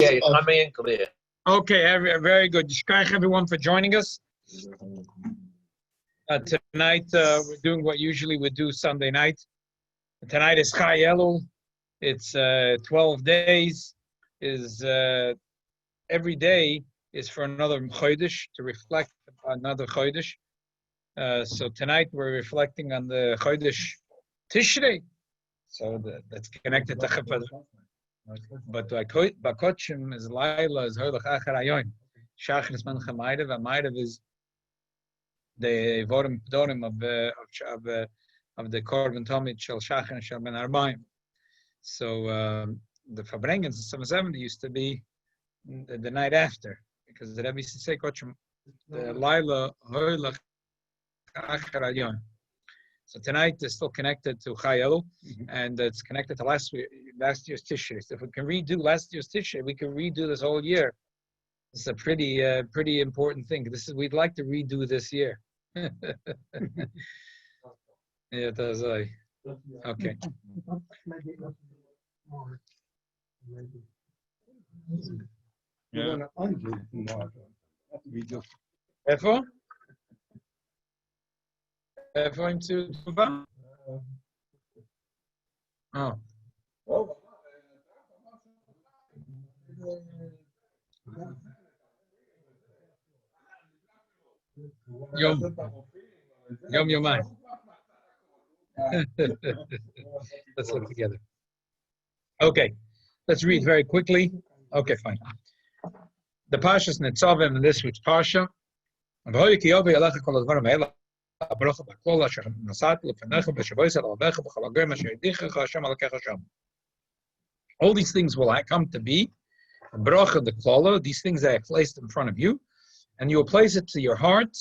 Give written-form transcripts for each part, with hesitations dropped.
Yeah, you're coming in clear. Okay, very good. Thank everyone for joining us. Tonight, we're doing what usually we do Sunday night. Tonight is Chai Elul. It's 12 days. Every day is for another Chodesh, to reflect on another Chodesh. So tonight we're reflecting on the Chodesh Tishrei. So that's connected to Chafaz. But Bakochim is Laila, is Hurlach Achar Ayoim. Shachar is Mancha Maidav, and Maidav is the Vorim Dorim of the Korban Tomid Shel Shachar and Shel Ben Arbaim. So the Fabrengens in 770 used to be the night after, because the Rebbe used to say Kochim, the Laila Hurlach Achar Ayoim. So tonight is still connected to Chai Elul, and it's connected to last year's Tishrei. So if we can redo last year's Tishrei, we can redo this whole year. It's a pretty important thing. We'd like to redo this year. Yeah, that's right. Okay. Yeah. Therefore? Going to Dubai? Oh. Yom Yomai. Let's look together. Okay, let's read very quickly. Okay, fine. The Pasha's Netzavim in this week's Pasha. All these things will come to be. Bracha the Klola, these things that I placed in front of you, and you will place it to your heart,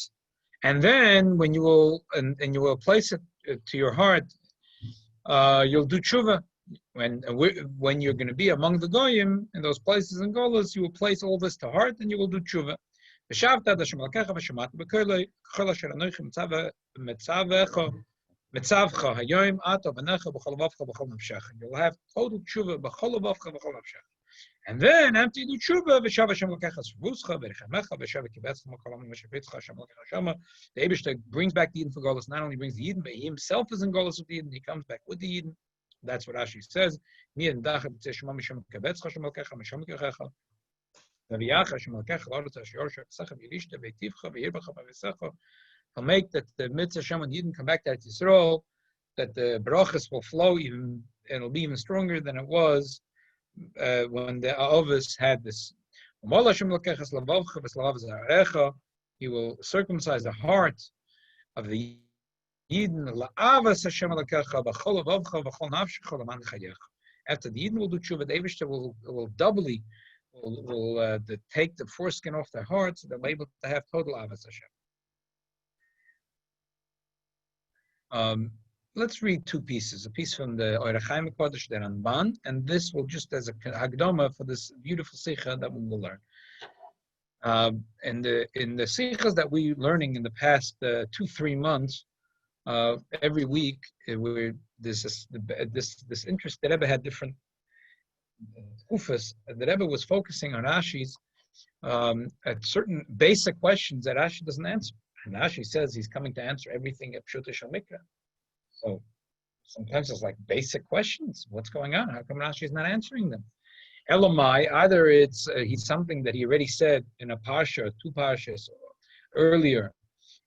and then when you will you will place it to your heart, you'll do tshuva. When you're going to be among the goyim in those places and golas, you will place all this to heart, and you will do tshuva. You'll have total tshuva. And then after you do tshuva, the Eibishter brings back the Yidden for Golus. Not only brings the Yidden, but he himself is in Golus with the Yidden. He comes back with the Yidden. That's what Rashi says. He'll make that the mitzvah Hashem and Yidden come back to Yisrael, that the brachas will flow even, and it'll be even stronger than it was when the Avos had this. He will circumcise the heart of the Yidden. After the Yidden will do tshuva, the Eibishter will doubly will take the foreskin off their hearts, so they'll be able to have total avos Hashem. Let's read two pieces. A piece from the Oirachaim Kodesh, the Ramban, and this will just as a hagdoma for this beautiful Sicha that we will learn. In the Sichas that we're learning in the past 2-3 months, every week, this interest that Rebbe had different Ufas. The Rebbe was focusing on Rashi's at certain basic questions that Rashi doesn't answer. And Rashi says he's coming to answer everything at Pshuta Shel Mikra. So sometimes it's like basic questions. What's going on? How come Rashi is not answering them? Elamai, either it's he's something that he already said in a parsha, 2 parshas earlier,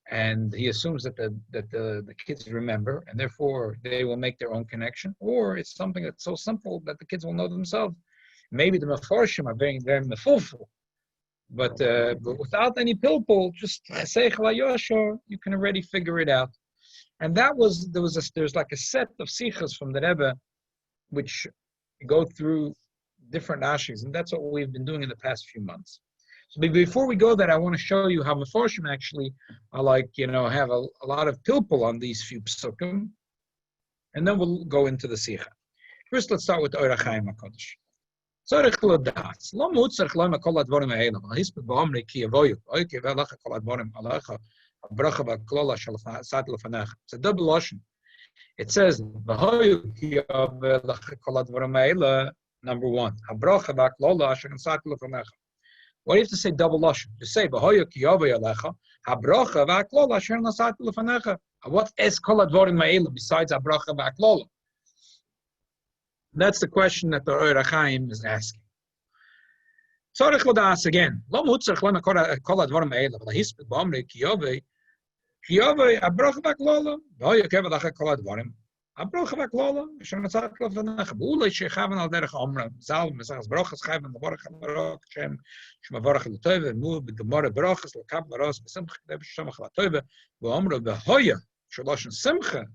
and he assumes that the kids remember, and therefore they will make their own connection, or it's something that's so simple that the kids will know themselves. Maybe the mefarshim are very, very mefulful, but without any pilpul, just chesech layoshor, you can already figure it out. And there's like a set of sichas from the Rebbe, which go through different ashis, and that's what we've been doing in the past few months. So before we go there, I want to show you how mefarshim actually are have a lot of pilpul on these few psukim, and then we'll go into the sicha. First, let's start with the Oirachaim HaKodesh. Tzorich l'das, lo mutzarich lo makol advorim ha'elam, ha'hispet ba'omri ki yavoyu, oy ki v'alacha kol advorim alecha, ha'bracha v'klola shel sat l'fanecha. It's a double lashon. It says, v'hoyu ki v'alacha kol advorim ha'elam, Number one. Habrocha v'aklola asher nasati lefanecha. What do you have to say double lashon? Just say b'hoya ki yavei alecha habrocha v'aklola asher nasati lefanecha. What is kol advarim ha'ela besides habrocha v'aklola? That's the question that the Ohr HaChaim is asking. Tzarich l'das again. Lo mutzach lema kol advarim ha'ela v'lahispik b'amrei ki yavei habrocha v'aklola b'hoya ki yavei alecha kol advarim. Abrocha v'aklola, Hashem natzat lefanecha. B'ulei shechaven al derech omra. Zal mesachas brochas chayven levorach al Hashem shemavorach l'toive v'mu b'gemara brochas l'kab l'ros b'simcha k'dei b'shemach l'toive v'omra v'hoya shaloshen simcha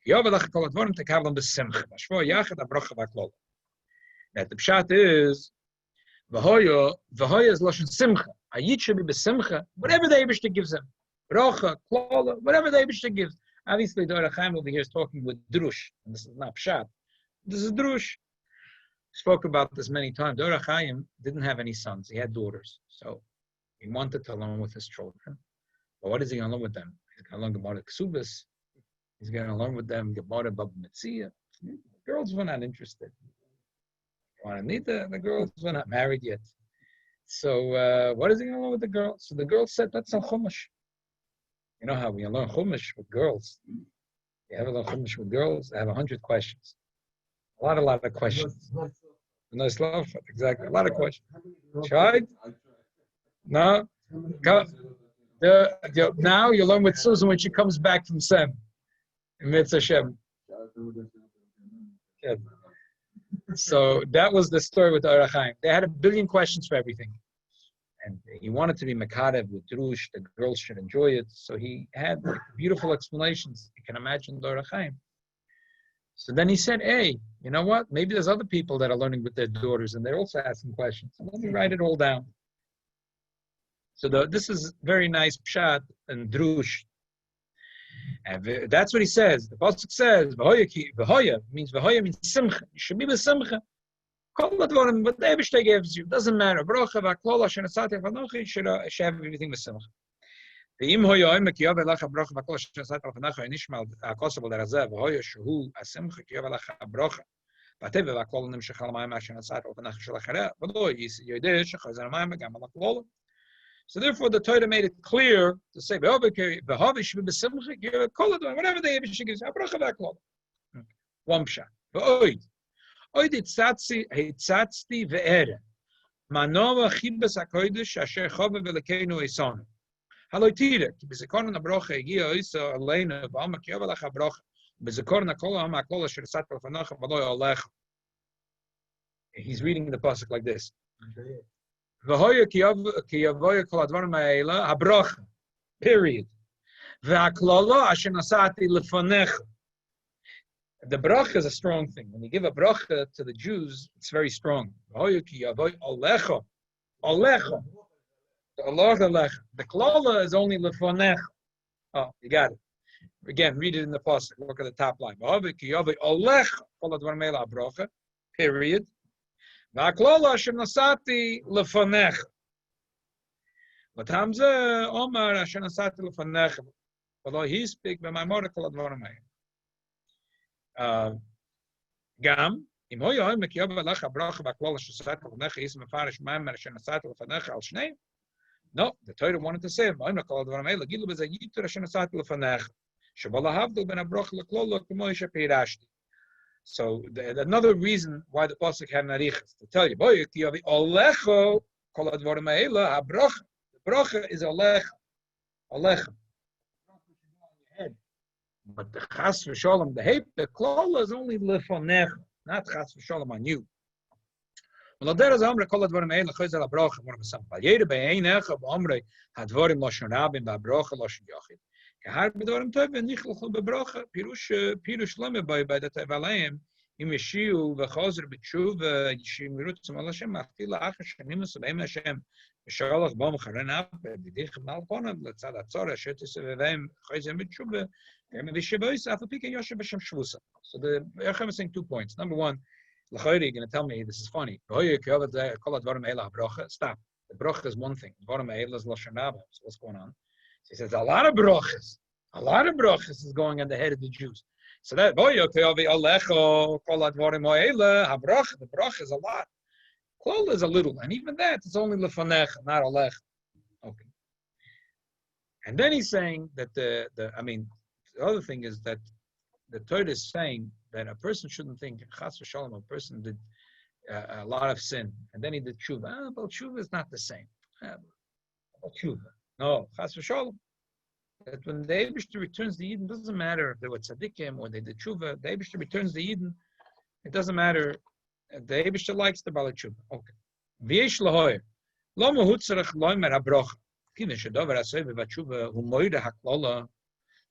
yovelach kol advarim tekavlam b'simcha. B'shvo yachad abrocha v'aklola. That the pshat is v'hoya is loshen simcha. A yid should be b'simcha. Whatever the Eibishter gives him, brocha, klola, whatever the Eibishter gives. Obviously, the Ohr HaChaim over here is talking with drush, and this is not pshat. This is drush. Spoke about this many times. The Ohr HaChaim didn't have any sons; he had daughters. So he wanted to learn with his children. But what is he going to learn with them? He's going to learn Gemara Ksubis. He's going to learn with them Gemara Baba Metzia. The girls were not interested. The girls were not married yet. So what is he going to learn with the girls? So the girls said, "That's a chumash." You know how we learn Chumash with girls. You ever learn Chumash with girls? I have 100 questions. A lot of questions. No, exactly. A lot of questions. Tried? No? Now you learn with Susan when she comes back from Sem. In Mitzvah Hashem. Yeah. So that was the story with the Ohr HaChaim. They had 1 billion questions for everything. And he wanted to be Makarev with Drush, the girls should enjoy it. So he had beautiful explanations. You can imagine the Ohr HaChaim. So then he said, hey, you know what? Maybe there's other people that are learning with their daughters and they're also asking questions. So let me write it all down. So this is very nice pshat and Drush. And that's what he says. The pasuk says, V'hoya means simcha. You should be with simcha. What the Eibishter gives you doesn't matter. Brocha v'aklola shenatzati lefanecha, you should have everything with simcha. Ve'im hoya oimek yaveh lecha brocha v'aklola shenatzati lefanecha nishma akosav l'razeh v'hoya shehu asimcha yaveh lecha brocha v'ateve v'aklola nimshach al mayim shenatzati lefanecha shalachareh v'lo yodeh shechazer mayim gam al. So therefore, the Torah made it clear to say v'hovi should be b'simcha kol adon whatever the Eibishter gives you brocha v'aklola. One pshat. V'oid. Oid hitzatzi ve'ere. Manova chibas hakodesh asher chove v'lekeinu esonu. Haloi tira, ki b'zikoron habrocha egia oisa aleinu v'alma ki yovelach habrocha b'zikoron hakol ha'am hakol asher sat lefanecha v'loi olecha. He's reading the pasuk like this. V'hoya ki yavoya kol advarim ha'ela habrocha. Period. V'haklala asher nasati lefanecha. The bracha is a strong thing. When you give a bracha to the Jews, it's very strong. The klala is only lefanecha. Oh, you got it. Again, read it in the pasuk. Look at the top line. Period. V'aklala asher nasati lefanecha. V'tamzeh omar asher nasati lefanecha. Although he speak, b'maimor kol advarim ha'ela. Gam, im hoye hoye mekiyav alacha bracha v'aklala shesat lefanecha is mefarish ma'amer asher nasati lefanecha al shnei. No, the Torah wanted to say, "Ma'amer kol advarim ha'ela gilu b'zeh yitur asher nasati lefanecha sheba lahavdil ben habracha leklala k'mo shepirashti." So another reason why the pasuk had narichas to tell you, "Boy, kiyavi alecho kol advarim ha'ela habracha." The bracha is alecha. But the chas v'shalom, the klala is only lefanecha, not chas v'shalom on you. Well, there is amre kol advarim ha'ela choyzer habracha more v'sampal. Yeder be'einecha b'amre hadvarim lashon rabim v'habracha lashon yachid. Kehar b'dvarim tov v'nichlachol b'bracha pirush leme by the tevalayim im yeshiu v'chozer b'tshuv yishimiru tzom al Hashem machtil la'achar shanim v'sabim Hashem v'shalach b'am charen ap v'dich malponav l'tzad atzor asher tisevevim choyzer b'tshuv. So the Yachem is saying 2 points. Number one, you're going to tell me this is funny. Stop. The bracha is one thing. So what's going on? He says a lot of brachas is going on the head of the Jews. So that the brach is a lot. Klal is a little, and even that is only lefanech, not alech. Okay. And then he's saying that the other thing is that the Torah is saying that a person shouldn't think chas v'shalom. A person did a lot of sin, and then he did tshuva. But tshuva is not the same. Tshuva, no, chas v'shalom. That when the Eibishter returns the Eden, doesn't matter if they were tzaddikim or they did tshuva. The Eibishter returns the Eden. It doesn't matter. The Eibishter likes the Bala tshuva. Okay. V'yesh lahoyer lo mehutzarech loimer habrocha. Kivin shedover asay v'vatshuva hu moide haklala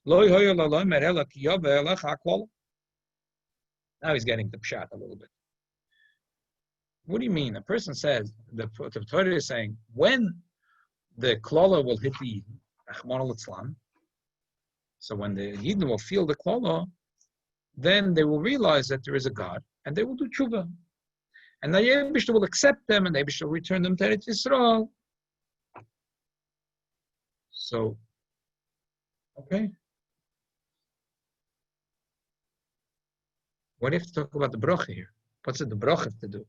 lo hoyer lo loimer ela ki yove elech haklala. Now he's getting the pshat a little bit. What do you mean? A person says the Torah is saying when the klala will hit the Eden, Rahman al-Islam. So when the Yidden will feel the klala, then they will realize that there is a God, and they will do tshuva. And the Eibishter will accept them, and the Eibishter will return them to Eretz Yisrael. So, okay. What do you have to talk about the bracha here? What's it the bracha have to do?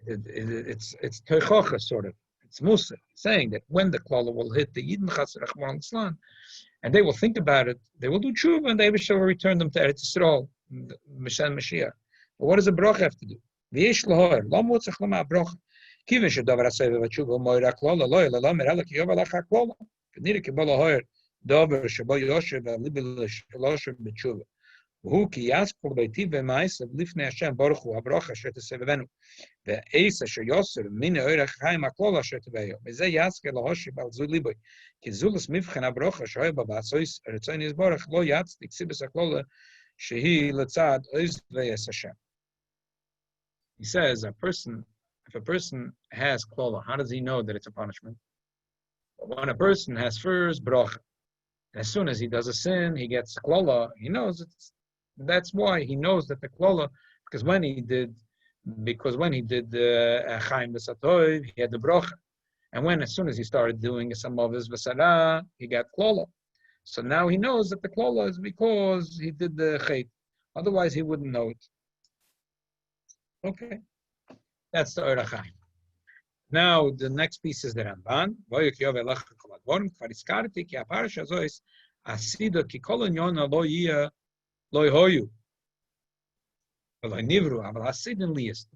It's teichocha, sort of. It's Musa saying that when the klala will hit the Yidden Chas Rahman al-Islam, and they will think about it, they will do tshuva, and the Eibishter will return them to Eretz Yisrael, Mashiach. But what does the bracha have to do? V'yesh lahoyer, lo motzach lama bracha. Kivin shedavar asay v'vatshuva moira klala lo ela lamer ela ki yova lacha klala. V'nira ki bala hoyer davar sheba yoshev v'libel shaloshev b'tshuva. V'hu ki yaskol b'yitiv v'maisav lifnei Hashem baruch hu habracha asher tesevevenu. Ve'eis asher yoser min oirach chaim haklala asher teveyo. V'zeh yaskel lahoshev al zu liboy. Ki zulus mivchen habracha shoy b'vasois eretzoin yizborach lo yatzdik sibes haklala shehi letzad oiz v'yes Hashem. He says if a person has klala, how does he know that it's a punishment? When a person has first bracha, as soon as he does a sin, he gets klala, he knows that's why he knows that the klala, because when he did the chaim v'satoiv, he had the bracha. And as soon as he started doing some of his v'sara, he got klala. So now he knows that the klala is because he did the chait. Otherwise he wouldn't know it. Okay, that's the Orach Chaim. Now the next piece is the Ramban. This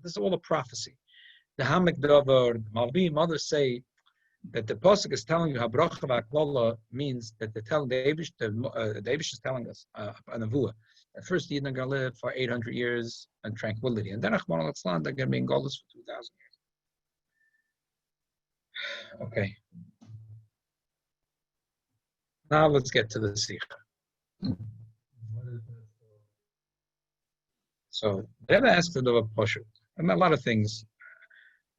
is all a prophecy. The Hamek Dover, the Malbim, others say that the Pasuk is telling you Habracha v'Aklala means that the Eibush is telling us a nevuah. At first, the Yidden are going to live for 800 years in tranquility, and then Rahman al-Islam, they're going to be in Golus for 2,000 years. Okay. Now let's get to the Sicha. So they have asked the Dova Pashut, and a lot of things.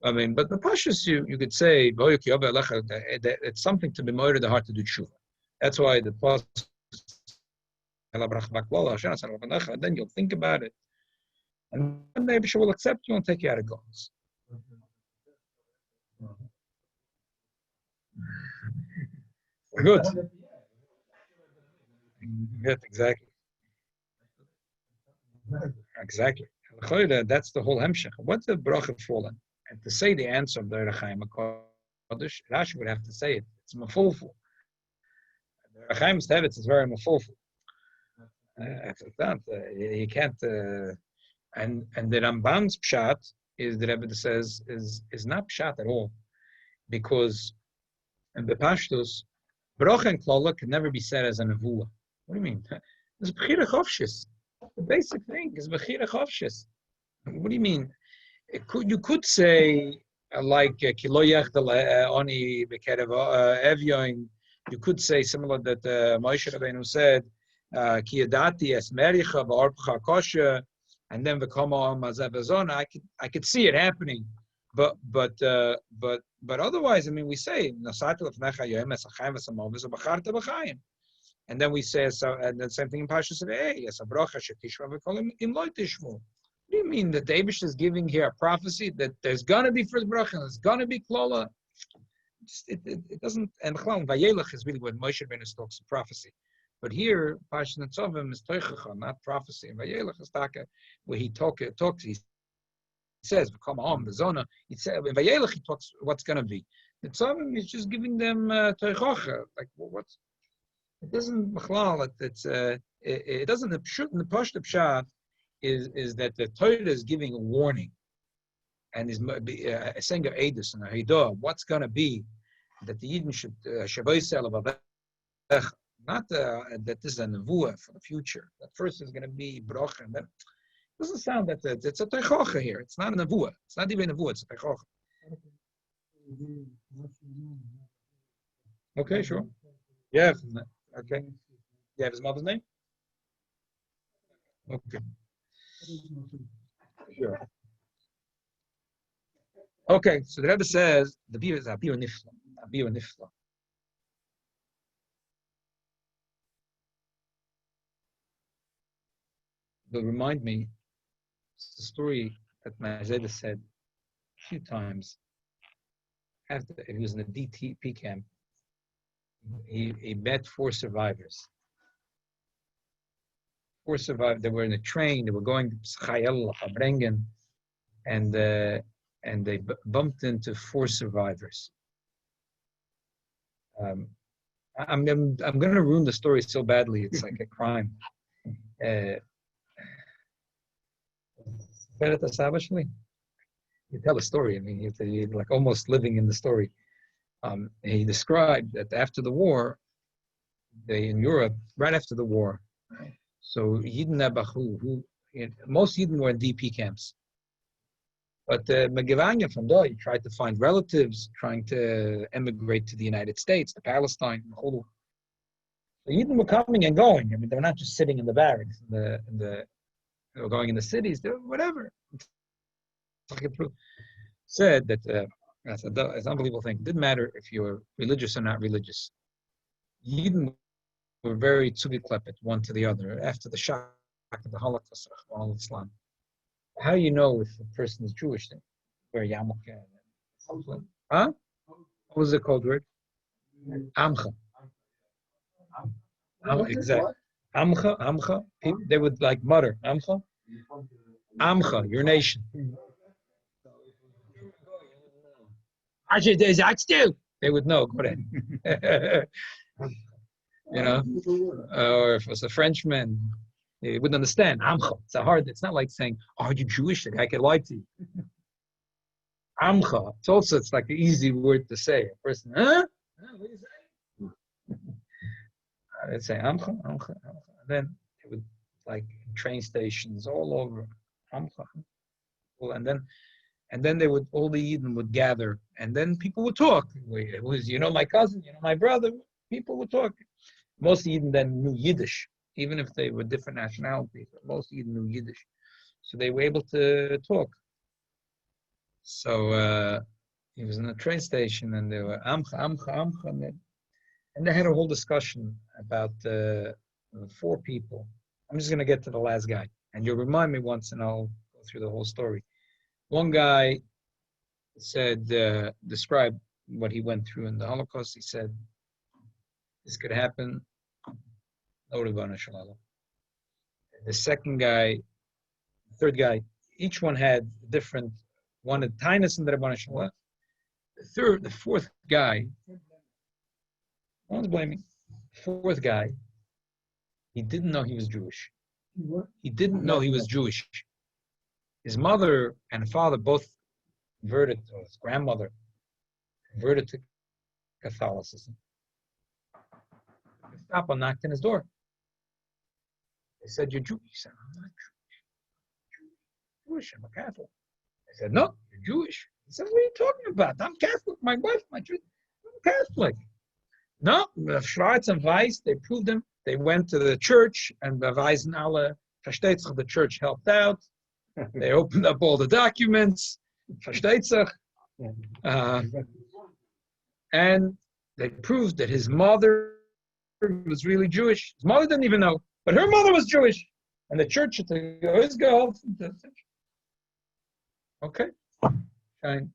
But the Pashus, you could say, it's something to be more the heart to do tshuva. That's why the Pashus, and then you'll think about it. And then maybe she will accept you and take you out of goals. Good. Good, exactly. Exactly. That's the whole hemshech. What's the bracha fallen? And to say the answer of the Rechaim HaKodesh, Rashi would have to say it. It's mafulful. The Rechaim's teretz is very mafulful. He can't. And the Ramban's pshat is the Rebbe says is not pshat at all, because in the Pashtus, bracha and klala can never be said as a nevuah. What do you mean? It's bechira chovshis. The basic thing is bechira chovshis. What do you mean? You could say like kiloyach oni bekerev evyoin. You could say similar that Moshe Rabbeinu said ki yadati es mericha v'arpcha kosher, and then v'kama mazav. I could see it happening, but otherwise, we say nasatu lefnecha yoyim es achayim v'samov es b'charta b'chayim, and then we say so, and the same thing in Parshas Re'eh, es abracha shetishma v'kolim im lo tishmu. What do you mean that the Eibush is giving here a prophecy that there's going to be first bracha, there's going to be klala? It doesn't, and Vayelech is really what Moshe Rabbeinu talks of prophecy. But here, Parshat Netzavim is Teichacha, not prophecy. And Vayelech is Taka, where he talks, he says, "Come on, the zona." He said, in Vayelech he talks what's going to be. Netzavim is just giving them Teichacha, like what's. It doesn't Bechlal. It doesn't. The Pashut Pshat is that the Torah is giving a warning, and is saying a edus and a hidah. What's going to be that the Yidden should Shavosel of not that this is a nevuah for the future. That first is going to be broch, and that doesn't sound that it's a teichocha here. It's not a nevuah. It's not even a nevuah. It's a teichocha. Okay, sure. Yeah. Okay. You have his mother's name? Okay. Sure. Okay, so the Rebbe says the beer is a beer nifla. A beer nifla. Will remind me, it's the story that Mazeda said a few times. After he was in a DTP camp, he met 4 survivors. 4 survivors. They were in a train. They were going to Chayel Habrengen, and they bumped into 4 survivors. I'm going to ruin the story so badly. It's like a crime. You tell a story. I mean, you're like almost living in the story. He described that after the war, in Europe, right after the war, so Yidden Abachu, most Yidden were in DP camps. But Megivanya from there, he tried to find relatives, trying to emigrate to the United States, to Palestine. The Yidden were coming and going. I mean, they were not just sitting in the barracks, they were going in the cities, they were whatever. Said that that's an unbelievable thing. It didn't matter if you were religious or not religious. Yidden were very tzugiklepet, one to the other. After the shock of the Holocaust of all Islam, how do you know if a person is Jewish? Where Yamuk? Huh? What was the code word? Amcha. Exactly. Amcha. They would like mutter. Amcha. Amcha, your nation. They would know. Go ahead. Or if it was a Frenchman, they wouldn't understand. Amcha. It's not like saying, "Are you Jewish?" The guy could lie to you. Amcha. It's like an easy word to say. A person, huh? What do you say? They'd say Amcha. Then they would like train stations all over. Amcha. And then they would, all the Yidden would gather, and then people would talk. It was, my cousin, my brother. People would talk. Most Yidden then knew Yiddish, even if they were different nationalities. Most Yidden knew Yiddish, so they were able to talk. So he was in a train station, and they were Amcha, and they had a whole discussion about 4 people. I'm just going to get to the last guy, and you'll remind me once, and I'll go through the whole story. One guy said, described what he went through in the Holocaust. He said, this could happen. No Ribbana Shalala. The second guy, the third guy, each one had different, one had tinus in the Ribbana Shalala. The fourth guy, no one's blaming. The 4th guy, he didn't know he was Jewish. He didn't know he was Jewish. His mother and father both converted, or his grandmother converted to Catholicism. The Gestapo knocked on his door. They said, "You're Jewish." He said, "I'm not Jewish. I'm a Catholic." They said, "No, you're Jewish." He said, "What are you talking about? I'm Catholic. My wife, I'm Catholic." No, Schwarz and Weiss, they proved him. They went to the church, and beweisen alle, versteht sich, the church helped out. They opened up all the documents, versteht sich, and they proved that his mother was really Jewish. His mother didn't even know, but her mother was Jewish. And the church had to go, let's go. Okay, fine.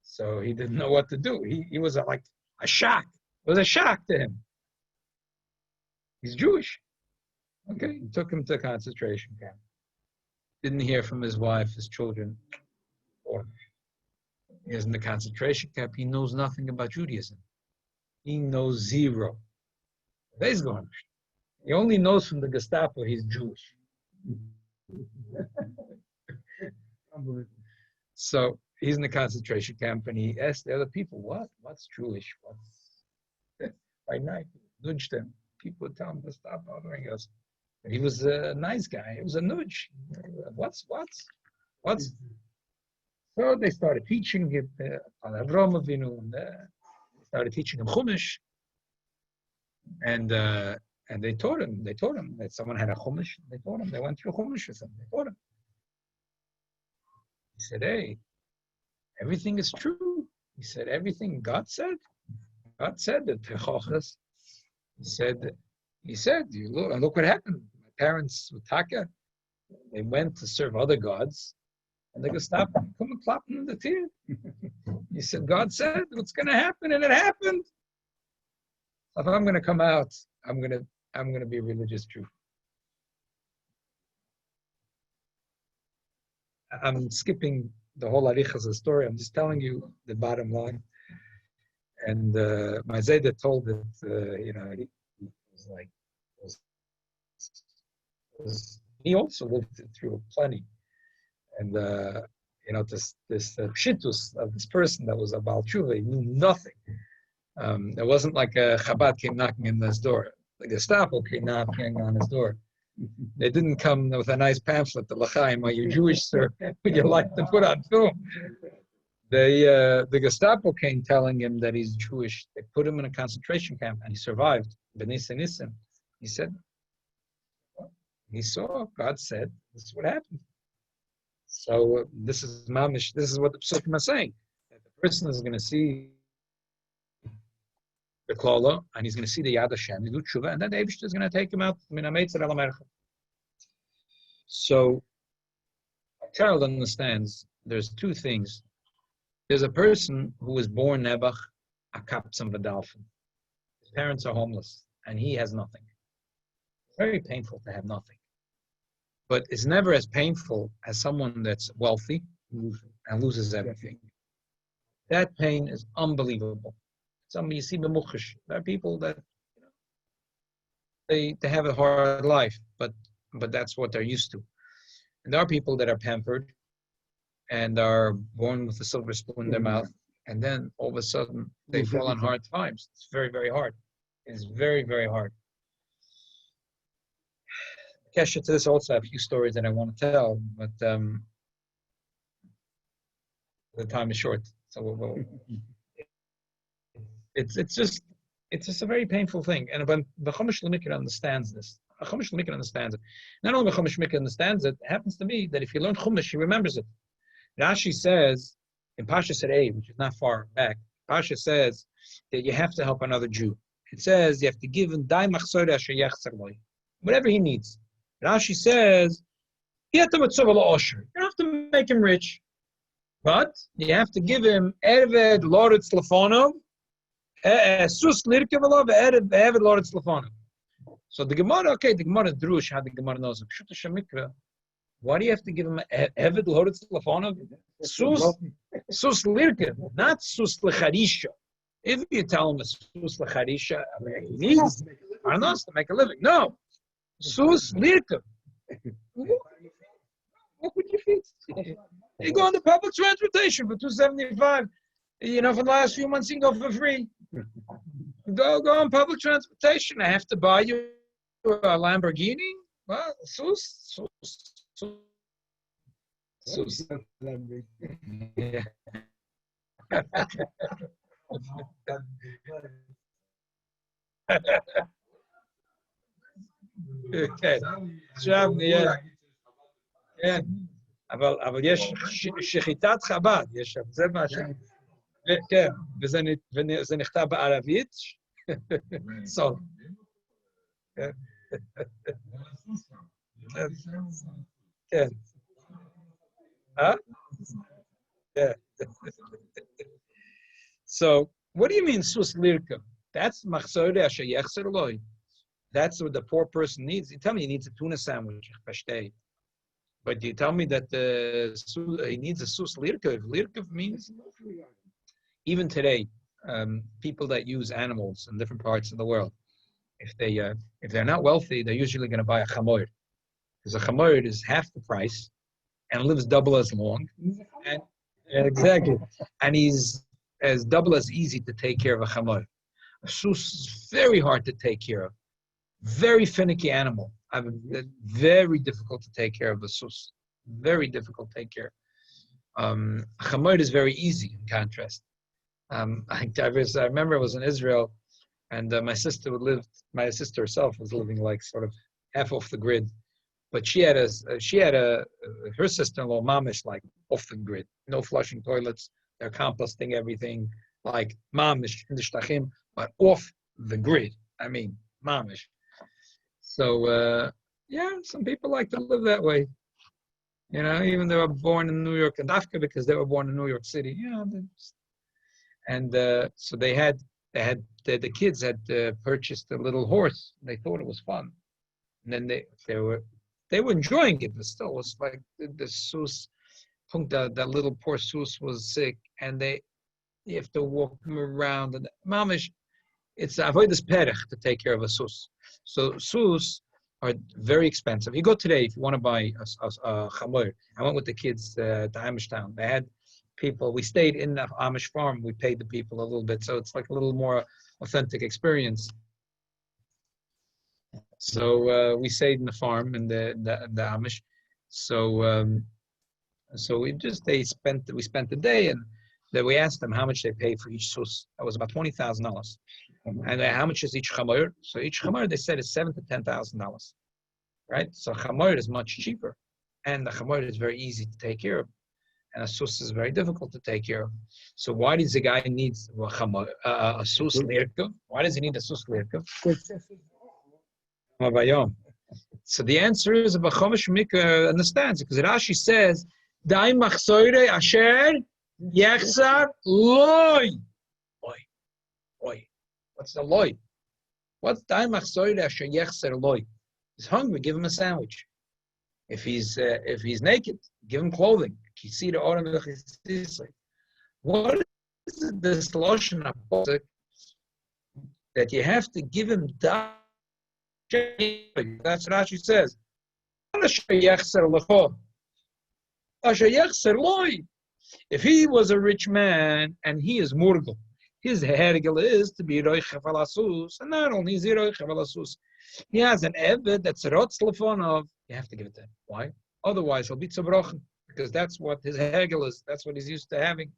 So he didn't know what to do. He was like a shock. It was a shock to him. He's Jewish. Okay, he took him to a concentration camp. Didn't hear from his wife, his children. Or he is in the concentration camp. He knows nothing about Judaism. He knows zero. He's going. He only knows from the Gestapo he's Jewish. So he's in the concentration camp, and he asked the other people, What's Jewish? What's by night? Nudged him. People would tell him to stop bothering us. But he was a nice guy. It was a nudge. What's? So they started teaching him Avram Avinu, and started teaching him Chumash, and they taught him. They taught him that someone had a Chumash. They taught him. They went through Chumash with him. They taught him. He said, "Hey, everything is true." He said, "Everything God said. God said that." He said, "You look what happened. My parents with Taka, they went to serve other gods, and the Gestapo come and clap in the tear." He said, "God said what's going to happen, and it happened. If I'm going to come out, I'm going to be a religious Jew." I'm skipping the whole Arichas story. I'm just telling you the bottom line. And my Zayda told that he was like, he also lived through plenty. And this pshitus of this person that was a Baal Tshuva, he knew nothing. It wasn't like a Chabad came knocking on his door. The Gestapo came knocking on his door. They didn't come with a nice pamphlet, the L'chaim, are you Jewish, sir? Would you like to put on film? The Gestapo came telling him that he's Jewish. They put him in a concentration camp, and he survived. B'nisa Nisim. He said, he saw, God said, this is what happened. So this is mamish. This is what the Psukim are saying. That the person is going to see the Klala, and he's going to see the Yad Hashem, the Tshuva, and then the Eibishter is going to take him out. So a child understands there's two things. There's a person who was born Nebuch, a Kapsam Vadalfin. His parents are homeless, and he has nothing. It's very painful to have nothing. But it's never as painful as someone that's wealthy and loses everything. That pain is unbelievable. Some you see b'muchish. There are people that they have a hard life, but that's what they're used to. And there are people that are pampered and are born with a silver spoon in their mouth, and then all of a sudden they fall on hard times. It's very, very hard. It's very, very hard. Kesha to this also have a few stories that I want to tell, but the time is short, so it's just a very painful thing. And when the Chumash Lemikra understands this, Chumash Lemikra understands it. Not only the Chumash Lemikra understands it, it happens to be that if you learn Chumash, he remembers it. Rashi says in Pasha Serei, which is not far back, Pasha says that you have to help another Jew. It says you have to give him whatever he needs. Rashi says you don't have to make him rich, but you have to give him Eved Loretz Lefonov, Sus Lirkevelov, Eved Loretz Lefonov. So the Gemara, the Gemara Drush, how the Gemara knows Pshuta Shemikra. Why do you have to give him Eved Loretz Lefonov? Sus Lirkev, not Sus Lecharisha. If you tell him a Sus Lecharisha, he needs Arnos to make a living. No. Sus Lirkev. What would you feed? You go on the public transportation for $275. For the last few months you can go for free. Go on public transportation. I have to buy you a Lamborghini. Well, sus. Yeah. כן, עכשיו נהיה, כן, אבל יש שחיטת חב"ד, יש שם, זה מה ש... כן, וזה נכתב בערבית, סוף. כן. Yeah. So, what do you mean sus lirka? That's machzoreh asher yechzer loi. That's what the poor person needs. You tell me he needs a tuna sandwich, but you tell me that he needs a sus lirkev. Lirkev means even today, people that use animals in different parts of the world, if they're not wealthy, they're usually going to buy a chamoid, because a chamoid is half the price and lives double as long, and exactly, and he's as double as easy to take care of a chamoid. A sus is very hard to take care of, very finicky animal. Very difficult to take care of a sus. Very difficult to take care. A chamoid is very easy in contrast. I remember I was in Israel, and my sister herself was living like sort of half off the grid, but she had her sister-in-law mamish like off the grid, no flushing toilets, they're composting everything, like mamish in the shtachim, but off the grid. I mean, mamish. So some people like to live that way. Even they were born in New York and Dafka because they were born in New York City. So the kids had purchased a little horse. They thought it was fun, and then they were enjoying it, but still, it was like the sus. That little poor sus was sick, and you have to walk him around. And mamish, it's avodas perech to take care of a sus. So sus are very expensive. You go today if you want to buy a chamoir. I went with the kids to Amish town. They had people. We stayed in the Amish farm. We paid the people a little bit, so it's like a little more authentic experience. So we stayed in the farm in the Amish. So we spent the day, and then we asked them how much they paid for each sus. That was about $20,000. And how much is each chamoir? So each chamoir, they said, is $7,000 to $10,000, right? So chamoir is much cheaper, and the chamoir is very easy to take care of, and a sus is very difficult to take care of. So why does the guy need a sus lirkev? Why does he need a sus lirkev? So the answer is, Bachomish Mikra understands, because Rashi says, "Dai machsoire asher yechsar loy." Loy. What's the loy? What's dai machsoire asher yechsar loy? He's hungry, give him a sandwich. If he's naked, give him clothing. What is this lashon haposek that you have to give him da? That's what Rashi says. If he was a rich man and he is murgal, his hergel is to be roichev alasus, and not only is he roichev alasus, he has an eved that's rotz lefonov. You have to give it to him. Why? Otherwise, he'll be tzabrochen, because that's what his hergel is. That's what he's used to having.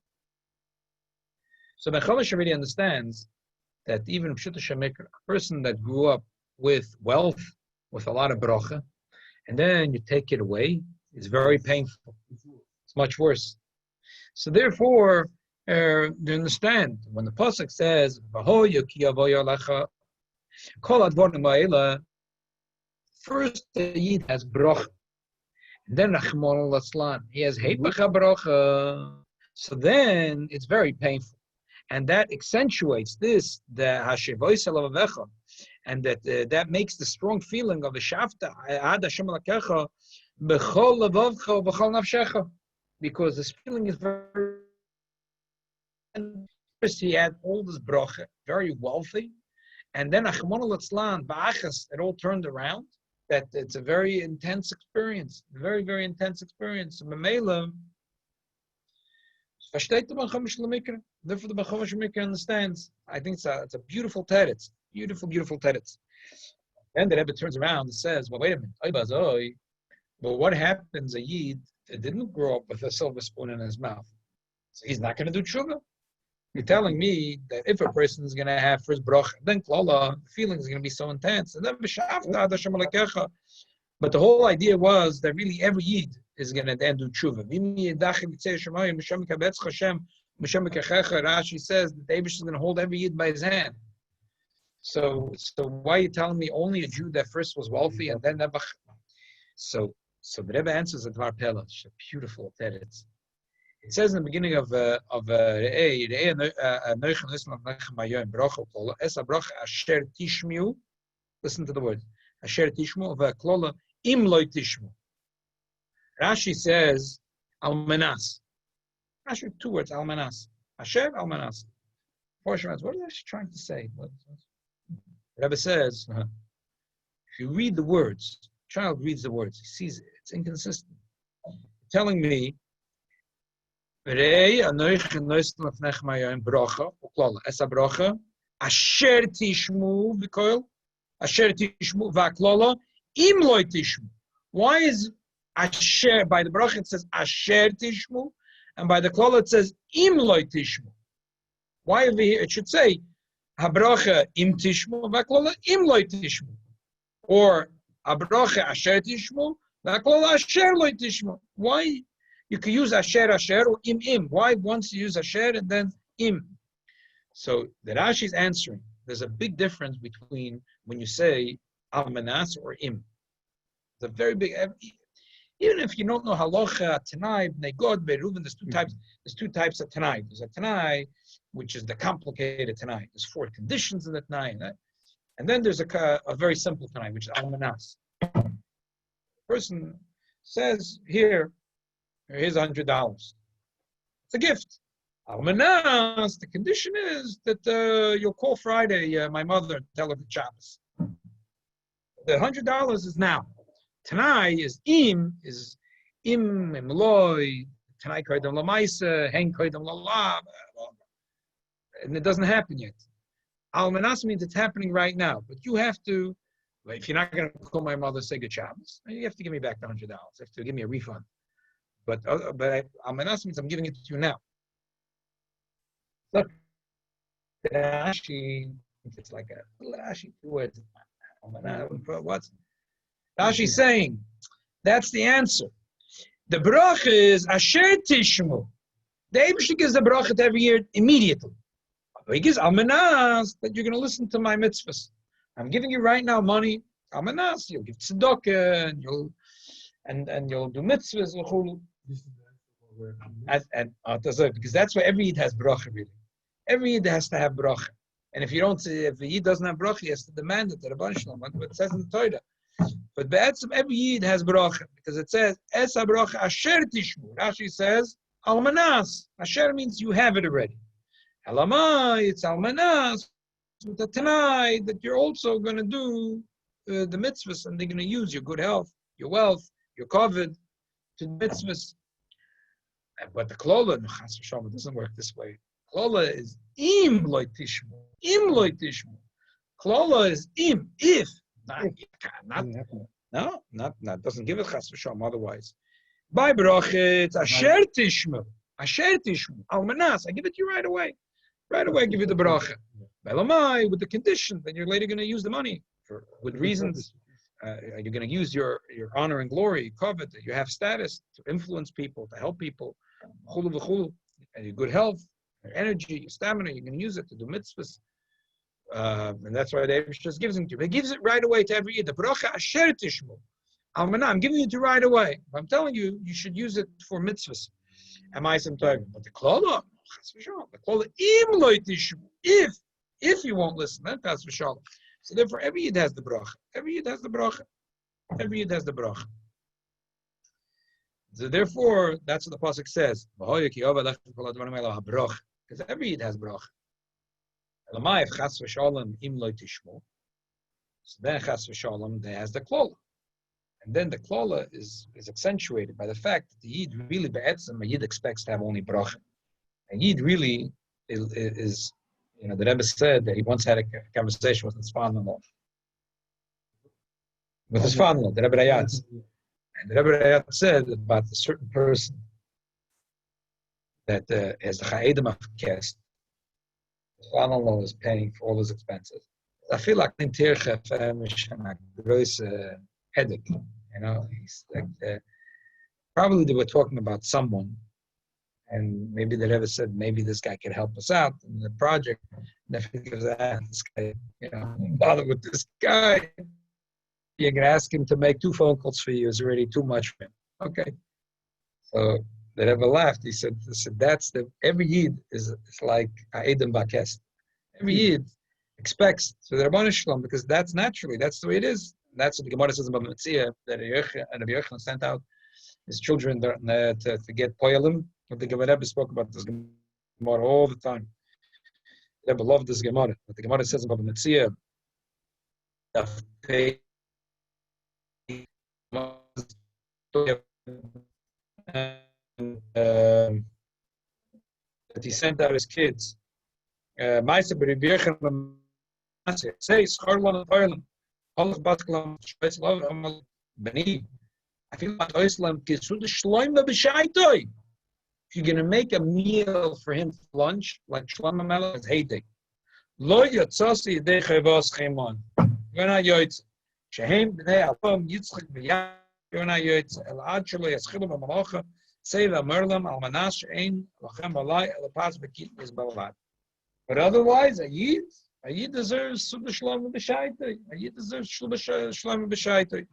So Bechomish already understands that even Pshuta Shemikra, a person that grew up with wealth, with a lot of bracha, and then you take it away, it's very painful. It's much worse. So therefore, they understand when the pasuk says, first the yid has bracha, and then Rachmana litzlan, he has heipacha bracha. So then it's very painful, and that accentuates this the hashivois alavecha, and that makes the strong feeling of the shavta ad Hashem alakecha b'chol levavcha b'chol nafshecha, because this feeling is very. And first he had all this bracha, very wealthy, and then Rachmana litzlan ba'achas, it all turned around. That it's a very intense experience, very, very intense experience. Therefore, the Bechomish Mikra understands. I think it's a beautiful teretz, beautiful teretz. And the Rebbe turns around and says, "Well, wait a minute. But what happens? A yid that didn't grow up with a silver spoon in his mouth, so he's not going to do tshuva. You're telling me that if a person is going to have first bracha, then klala, the feeling is going to be so intense, and then but the whole idea was that really every yid is going to then do tshuva. Rashi says that the Eibush is going to hold every yid by his hand. So why are you telling me only a Jew that first was wealthy and then never? So the Rebbe answers at Dvar Pella, a beautiful teretz. It says in the beginning of Re'eh Noichen Islam Nechem Hayoim Bracha Kol Es HaBracha Asher Tishmiu Listen to the words. Asher tishmu v'aklola im lo tishmu. Rashi says almanas. Rashi, two words, almanas. Asher, almanas. What is Rashi trying to say? Rebbe says, if you read the words, child reads the words, he sees it, it's inconsistent. Telling me, asher tishmu v'koil, asher tishmu v'aklola, im lo tishmu. Why is asher, by the bracha it says asher tishmu, and by the klola it says im lo tishmu? Why over here it should say habracha im tishmu v'aklola im lo tishmu, or habracha asher tishmu v'aklola asher lo tishmu? Why you can use asher or im? Why once you use asher and then im? So the Rashi is answering. There's a big difference between when you say almanas or im. It's a very big. Even if you don't know halacha, tanai, bnei god, beruven, there's two types. There's two types of tanai. There's a tanai, which is the complicated tanai. There's 4 conditions in the tanai, and then there's a very simple tanai, which is almanas. The person says, here's $100. It's a gift. Almanas, the condition is that you'll call Friday my mother and tell her the Shabbos. The $100 is now. Tanai is im emloy, Tanai koydem lamaisa, hen koydem lalav, and it doesn't happen yet. Almanas means it's happening right now, but you have to, if you're not going to call my mother, say good Shabbos, you have to give me back the $100. You have to give me a refund. But almanas means I'm giving it to you now. Look, Rashi, it's like a Rashi, 2 words. What's Rashi's saying? That's the answer. The bracha is asher tishmu. The Eibusher gives the bracha every year immediately. He gives almanas that you're going to listen to my mitzvahs. I'm giving you right now money. Almanas, you'll give tzedakah and you'll do mitzvahs. Because that's why every Yid has bracha really. Every Yid has to have bracha. And if the Yid doesn't have bracha, he has to demand it to the Rebbeinu Shalom, what it says in the Torah. But be'etzem, every Yid has bracha, because it says, es ha-bracha asher tishmu. Rashi says, almanas. Asher means you have it already. Elamai, it's almanas, with the tanai, that you're also going to do the mitzvahs, and they're going to use your good health, your wealth, your covet, to mitzvahs. But the klola, chas v'shalom, doesn't work this way. Klola is im lo tishmu. Im lo tishmu. Klola is im, if. Not doesn't give it chas v'shalom otherwise. By bracha, it's asher tishmu. Asher tishmu. Almanas, I give it to you right away. Right away, I give you the bracha. Belamai, with the condition that you're later going to use the money for good reasons. You're going to use your honor and glory, covet, that you have status to influence people, to help people, chulu v'chulu, and your good health, your energy, your stamina, you're going to use it to do mitzvahs. And that's why the Eibusher just gives it to you. He gives it right away to every year. The bracha asher tishmu. Almanah, I'm giving it to you right away. I'm telling you, you should use it for mitzvahs. Am I some time? But the klola, the klola im lo tishmu. If you won't listen, then that's v'shalom. So therefore, every Yid has the bracha. Every Yid has the bracha. Every Yid has the bracha. So therefore, that's what the pasuk says. Because every Yid has bracha. Elamai, if chas v'shalom im lo tishmu. So then chas v'shalom, there has the klola. And then the klola is accentuated by the fact that the Yid really be'etzem, a Yid expects to have only bracha. And Yid really is the Rebbe said that he once had a conversation with his father-in-law. With his father-in-law, the Rebbe Rayatz. And the Rebbe Rayatz said about a certain person that as the Cha'idim of Kest, his father-in-law is paying for all his expenses. I feel like in Tircha headache, he's like, probably they were talking about someone, and maybe the Rebbe said, maybe this guy could help us out in the project. And if he gives this guy, bother with this guy, you can ask him to make 2 phone calls for you, is already too much for him. Okay. So the Rebbe laughed. He said that's every Yid is like Ha'edim Bakest. Every Yid expects to the Rabbanu Shalom, because that's naturally, that's the way it is. That's what the Gemara says about Metzia, that Rabbi Yochanan sent out his children to get poyalim. But the Gemara spoke about this Gemara all the time. Rebbe loved this Gemara. But the Gemara says about Metzia, that he sent out his kids. Maisa Rabbi Yochanan say Scharlan and Poyalim. Allah Batkalam Shveiz Love Amal Bani. I feel like Islam Kisud Shloima B'Shaitoi. If you're gonna make a meal for him for lunch, like Shlomo Melech is heyday. Lo Yotzasi Yedei Chavos Chemon. You're not Yotz. Shehem B'nei Alam Yitzchak B'Yam. You're not Yotz. El Ad Shelo Yaschilu B'Malacha. Say the Merlam Al Manash Ein Lachem Balai El Pas B'Kit Yizbalad. But otherwise, a Yid deserves Suda Shlomo B'Shaitoi. A Yid deserves Shlomo B'Shaitoi.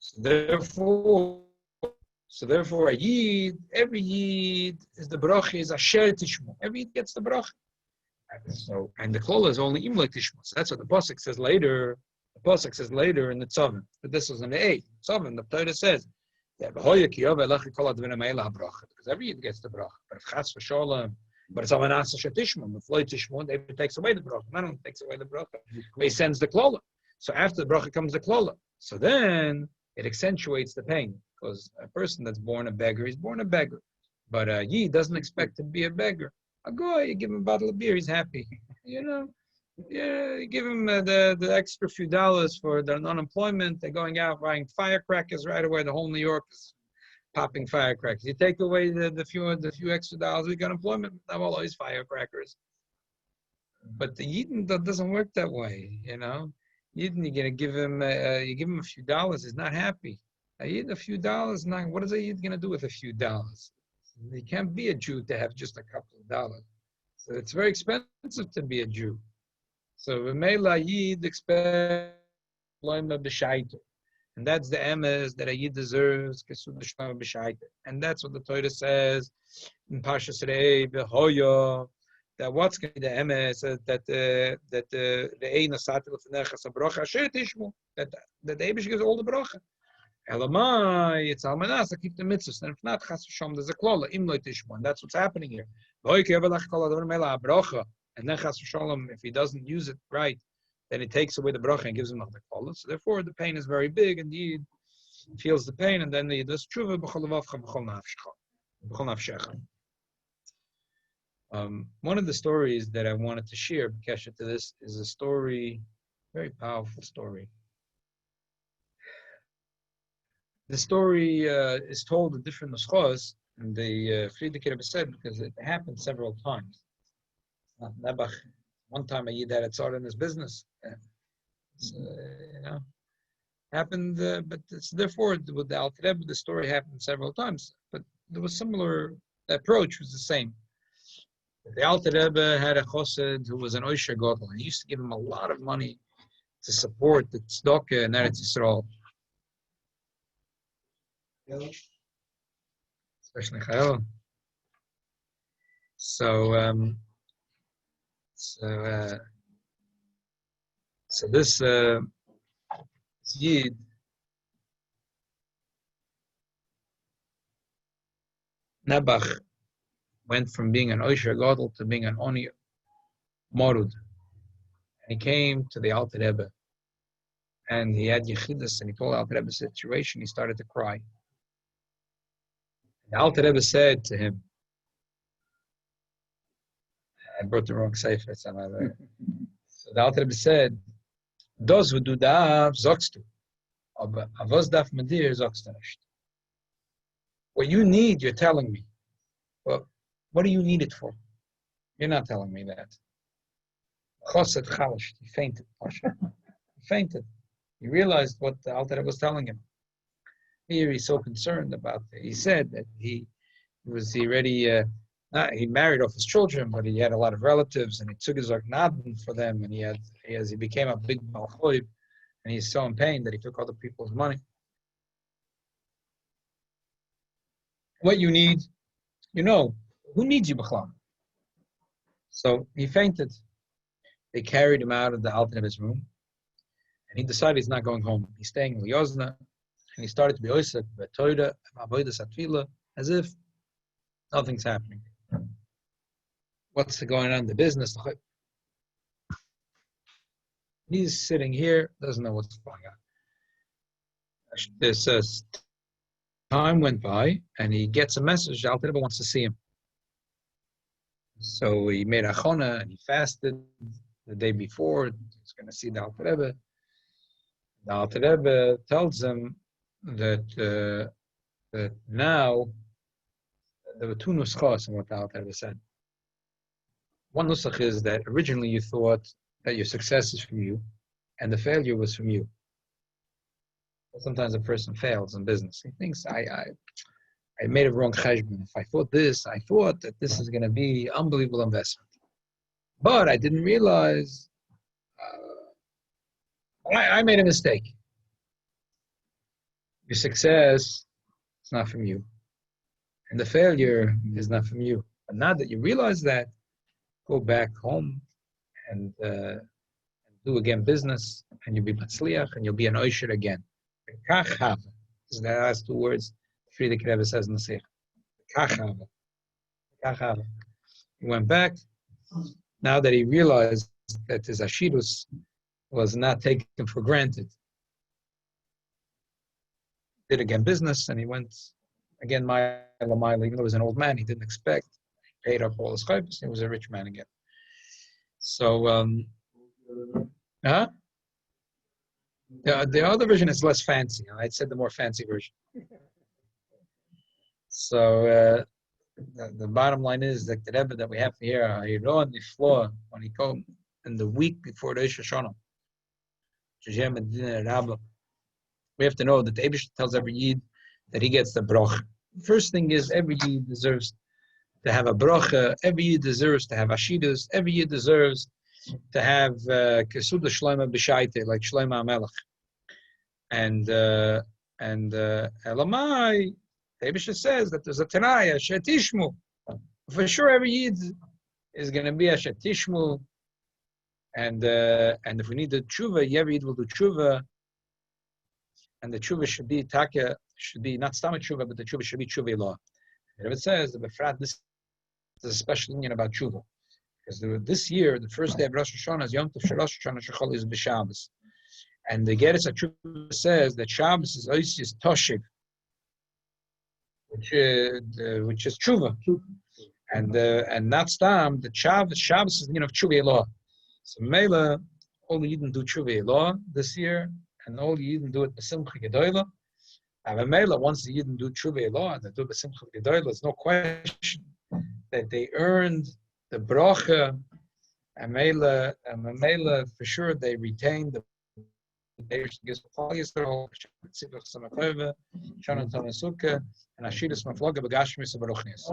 So therefore, a Yid, every Yid is the bracha is Asher Tishmo. Every Yid gets the bracha. So, and the Klola is only Imlek Tishmo. So that's what the Pasuk says later. The Pasuk says later in the Tzavim. But this was in the 8th. Tzavim, the Torah says, because every Yid gets the bracha. But if Chas v'Sholem, but it's Amanasa Shetishmo. If Lo Tishmo, it takes away the bracha. Man takes away the bracha. He sends the Klola. So after the bracha comes the Klola. So then it accentuates the pain, because a person that's born a beggar, he's born a beggar. But a Yid doesn't expect to be a beggar. A guy, you give him a bottle of beer, he's happy. Yeah, you give him the extra few dollars for their unemployment. They're going out buying firecrackers right away. The whole New York is popping firecrackers. You take away the few extra dollars, we got employment. Now all these firecrackers. But the Yidden doesn't work that way, Yidden, you're gonna give him you give him a few dollars, he's not happy. A Yid, a few dollars, what is a Yid gonna do with a few dollars? He can't be a Jew to have just a couple of dollars. So it's very expensive to be a Jew. So V'meila Yid expects Shlomo B'Shaitoi. And that's the emes that a Yid deserves, Kesud Shlomo B'Shaitoi. And that's what the Torah says in Parshas Re'eh V'Hoya, that what's going to be the emes, that the Ein Asati L'Fnecha Sabrocha Asher Tishmu, that the Eibush gives all the bracha. Elamai, it's Almanas, I keep the mitzvahs. And if not, Chas v'Shalom, there's a klola, Im Lo Tishmu, and that's what's happening here. And then Chas v'Shalom, if he doesn't use it right, then it takes away the bracha and gives him the klola. So therefore, the pain is very big, and he feels the pain, and then he does tshuva b'chol levavcha b'chol nafshecha. One of the stories that I wanted to share, B'kesher to this, is a story, very powerful story. The story is told in different nuschos, and the Frierdiker Rebbe said, because it happened several times. Nebach, one time a Yid had a tzar in his business. Happened, but it's therefore with the Alter Rebbe, the story happened several times. But there was similar, the approach was the same. The Alter Rebbe had a chosed who was an Oisher Gadol. He used to give him a lot of money to support the tzedakah in Eretz Yisrael. Especially Chayil. So this Yid Nebach went from being an Oisher Gadol to being an Oni Morud. And he came to the Alter Rebbe. And he had Yechidus, and he told Alter Rebbe the situation. He started to cry. The Alter Rebbe said to him, I brought the wrong sefer. So the Alter Rebbe said, "Das du darf sagst du, aber was darf man dir sagst du nicht? What you need, you're telling me. Well, what do you need it for? You're not telling me that." Choset chalish, he fainted. He fainted. He realized what the Alter Rebbe was telling him. Here he's so concerned about it. He said that he married off his children, but he had a lot of relatives, and he took his Naden for them, and he became a big malchoib, and he's so in pain that he took other people's money. What you need, who needs you, B'chlam? So he fainted. They carried him out of the Alter Rebbe's room, and he decided he's not going home. He's staying in Liozna, and he started to be oisek, betoida, avodas atfila, as if nothing's happening. What's going on in the business? He's sitting here, doesn't know what's going on. This time went by, and he gets a message. Alter Rebbe wants to see him. So he made achona, and he fasted the day before. He's going to see the Alter Rebbe. The Alter Rebbe tells him that now there were two nuschos in what the Alter Rebbe said. One nusach is that originally you thought that your success is from you, and the failure was from you. Sometimes a person fails in business. He thinks, I made a wrong cheshbon. If I thought that this is going to be unbelievable investment. But I didn't realize I made a mistake. Your success is not from you. And the failure is not from you. But now that you realize that, go back home and do again business, and you'll be matzliach, and you'll be an oisher again. Kach have. This is the last two words Friedrich Rebbe says in the Sicha. Kach have. Kach have. He went back. Now that he realized that his ashidus was not taken for granted, did again business, and he went again mile, even though he was an old man, he didn't expect, paid up all his chaypus, he was a rich man again. So, the other version is less fancy. I said the more fancy version. So the bottom line is that the Rebbe that we have here, he wrote on the floor when he came in the week before the Rosh Hashanah. We have to know that the Eibush tells every Yid that he gets the broch. First thing is every Yid deserves to have a brocha. Every Yid deserves to have ashidus. Every Yid deserves to have kesuda shloima b'shaite, like Shlomo HaMelech. And Elamai, the Eibush says that there's a tenaya shetishmu. For sure, every Yid is going to be a shetishmu. And if we need the tshuva, every Yid will do tshuva. And the tshuva should be taka, should be not stomach tshuva, but the tshuva should be tshuva law. And it says the befrat, this is a special union about tshuva, because this year the first day of Rosh Hashanah is Yom Tov Rosh Hashanah Shechol is b'Shabbos, and the Geras HaTshuva says that Shabbos is Oisius Toshiv, which is tshuva, and not stam that Shabbos is the union of tshuva law. So Mela, all the Yidden do tshuva law this year. And all the Yidden do it b'simcha gedola. And Mela, once the Yidden do tshuva law and they do b'simcha gedola, there's no question that they earned the bracha. And Mela, for sure, they retained the gives Klal Yisrael, Tzivach Samakova, Shana Tanasuka, and Ashidus Mafloga B'Gashmis Baruchnis.